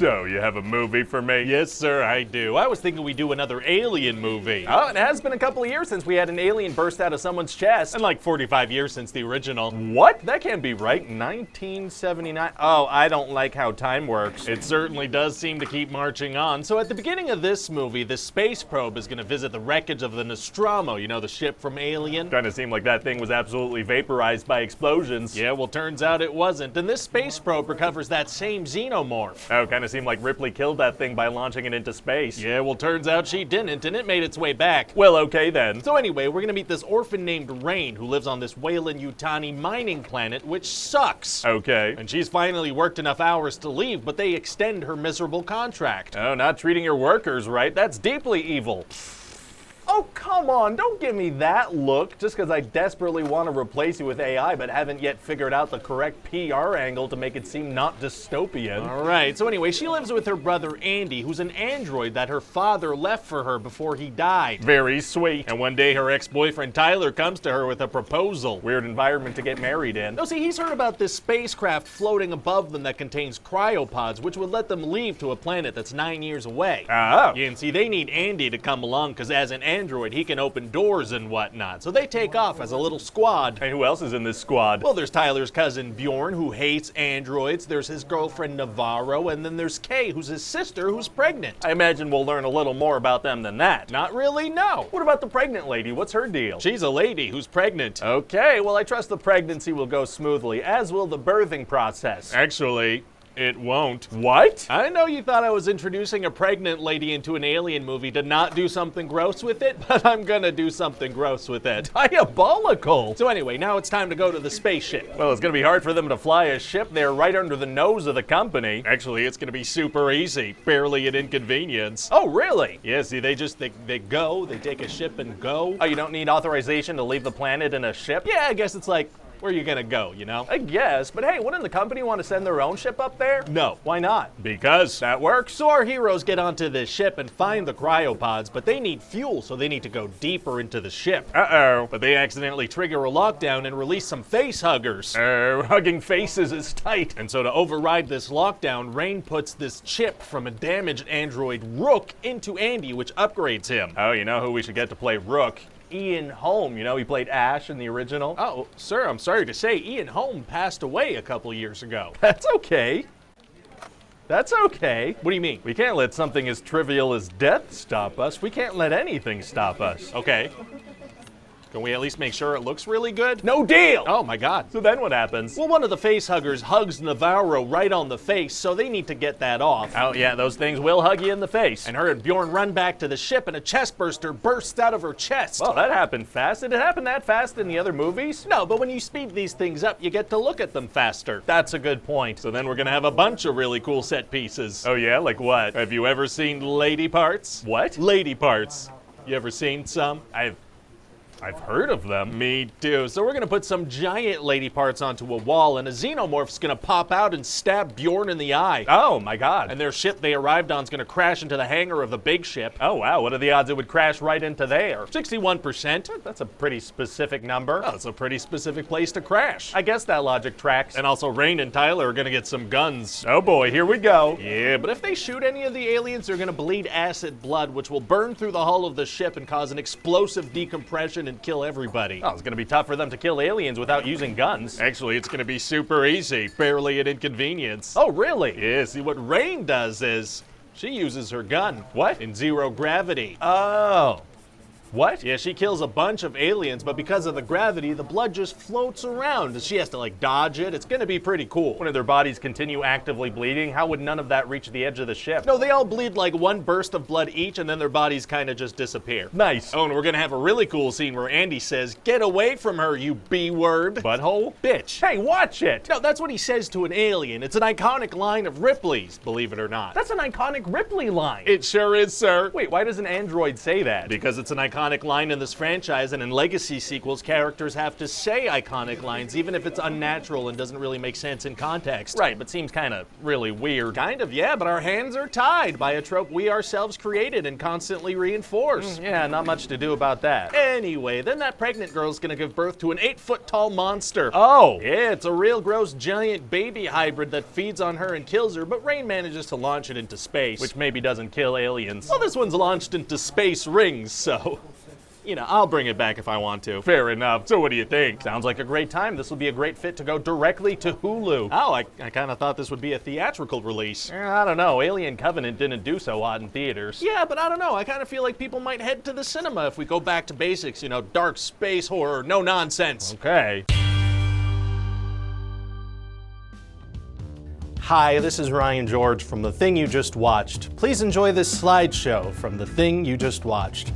So, you have a movie for me? Yes, sir, I do. I was thinking we'd do another Alien movie. Oh, it has been a couple of years since we had an alien burst out of someone's chest. And like 45 years since the original. What? That can't be right. 1979. Oh, I don't like how time works. It certainly does seem to keep marching on. So at the beginning of this movie, the space probe is going to visit the wreckage of the Nostromo, you know, the ship from Alien. Kind of seemed like that thing was absolutely vaporized by explosions. Yeah, well, turns out it wasn't. And this space probe recovers that same xenomorph. Oh, kind of seemed like Ripley killed that thing by launching it into space. Yeah, well, turns out she didn't, and it made its way back. Well, okay then. So anyway, we're gonna meet this orphan named Rain, who lives on this Weyland-Yutani mining planet, which sucks. Okay. And she's finally worked enough hours to leave, but they extend her miserable contract. Oh, not treating your workers right. That's deeply evil. Oh, come on, don't give me that look just because I desperately want to replace you with AI but haven't yet figured out the correct PR angle to make it seem not dystopian. All right, so anyway, she lives with her brother Andy, who's an android that her father left for her before he died. Very sweet. And one day her ex-boyfriend Tyler comes to her with a proposal. Weird environment to get married in. No, see, he's heard about this spacecraft floating above them that contains cryopods, which would let them leave to a planet that's 9 years away. Oh. Yeah, and see, they need Andy to come along because as an android, he can open doors and whatnot. So they take off as a little squad. Hey, who else is in this squad? Well, there's Tyler's cousin Bjorn, who hates androids. There's his girlfriend Navarro, and then there's Kay, who's his sister, who's pregnant. I imagine we'll learn a little more about them than that. Not really, no. What about the pregnant lady? What's her deal? She's a lady who's pregnant. Okay, well, I trust the pregnancy will go smoothly, as will the birthing process. Actually, it won't. What? I know you thought I was introducing a pregnant lady into an alien movie to not do something gross with it, but I'm gonna do something gross with it. Diabolical! So anyway, now it's time to go to the spaceship. Well, it's gonna be hard for them to fly a ship there right under the nose of the company. Actually, it's gonna be super easy. Barely an inconvenience. Oh, really? Yeah, see, they go, they take a ship and go. Oh, you don't need authorization to leave the planet in a ship? Yeah, I guess it's like, where are you gonna go, you know? I guess, but hey, wouldn't the company want to send their own ship up there? No. Why not? Because that works. So our heroes get onto this ship and find the cryopods, but they need fuel, so they need to go deeper into the ship. Uh-oh. But they accidentally trigger a lockdown and release some face huggers. Oh, hugging faces is tight. And so to override this lockdown, Rain puts this chip from a damaged android Rook into Andy, which upgrades him. Oh, you know who we should get to play Rook? Ian Holm. You know, he played Ash in the original. Oh, sir, I'm sorry to say, Ian Holm passed away a couple years ago. That's okay. That's okay. What do you mean? We can't let something as trivial as death stop us. We can't let anything stop us. Okay. Can we at least make sure it looks really good? No deal! Oh my god. So then what happens? Well, one of the face huggers hugs Navarro right on the face, so they need to get that off. Oh yeah, those things will hug you in the face. And her and Bjorn run back to the ship and a chest burster bursts out of her chest. Well, that happened fast. Did it happen that fast in the other movies? No, but when you speed these things up, you get to look at them faster. That's a good point. So then we're gonna have a bunch of really cool set pieces. Oh yeah, like what? Have you ever seen lady parts? What? Lady parts. You ever seen some? I've heard of them. Me too. So we're gonna put some giant lady parts onto a wall, and a xenomorph's gonna pop out and stab Bjorn in the eye. Oh my god. And their ship they arrived on is gonna crash into the hangar of the big ship. Oh wow, what are the odds it would crash right into there? 61%. That's a pretty specific number. Oh, it's a pretty specific place to crash. I guess that logic tracks. And also Rain and Tyler are gonna get some guns. Oh boy, here we go. Yeah, but if they shoot any of the aliens, they're gonna bleed acid blood, which will burn through the hull of the ship and cause an explosive decompression and kill everybody. Oh, it's gonna be tough for them to kill aliens without using guns. Actually, it's gonna be super easy. Barely an inconvenience. Oh, really? Yeah, see what Rain does is she uses her gun. What? In zero gravity. Oh. What? Yeah, she kills a bunch of aliens, but because of the gravity, the blood just floats around. And she has to, like, dodge it. It's gonna be pretty cool. When their bodies continue actively bleeding, how would none of that reach the edge of the ship? No, they all bleed like one burst of blood each, and then their bodies kind of just disappear. Nice. Oh, and we're gonna have a really cool scene where Andy says, "Get away from her, you B-word." Butthole? Bitch. Hey, watch it! No, that's what he says to an alien. It's an iconic line of Ripley's, believe it or not. That's an iconic Ripley line. It sure is, sir. Wait, why does an android say that? Because it's an iconic iconic line in this franchise, and in Legacy sequels, characters have to say iconic lines, even if it's unnatural and doesn't really make sense in context. Right, but seems kind of really weird. Kind of, yeah, but our hands are tied by a trope we ourselves created and constantly reinforce. Yeah, not much to do about that. Anyway, then that pregnant girl's gonna give birth to an 8-foot-tall monster. Oh! Yeah, it's a real gross giant baby hybrid that feeds on her and kills her, but Rain manages to launch it into space. Which maybe doesn't kill aliens. Well, this one's launched into space rings, so... You know, I'll bring it back if I want to. Fair enough. So what do you think? Sounds like a great time. This would be a great fit to go directly to Hulu. Oh, I kind of thought this would be a theatrical release. I don't know. Alien Covenant didn't do so hot in theaters. Yeah, but I don't know. I kind of feel like people might head to the cinema if we go back to basics, you know, dark space horror, no nonsense. Okay. Hi, this is Ryan George from The Thing You Just Watched. Please enjoy this slideshow from The Thing You Just Watched.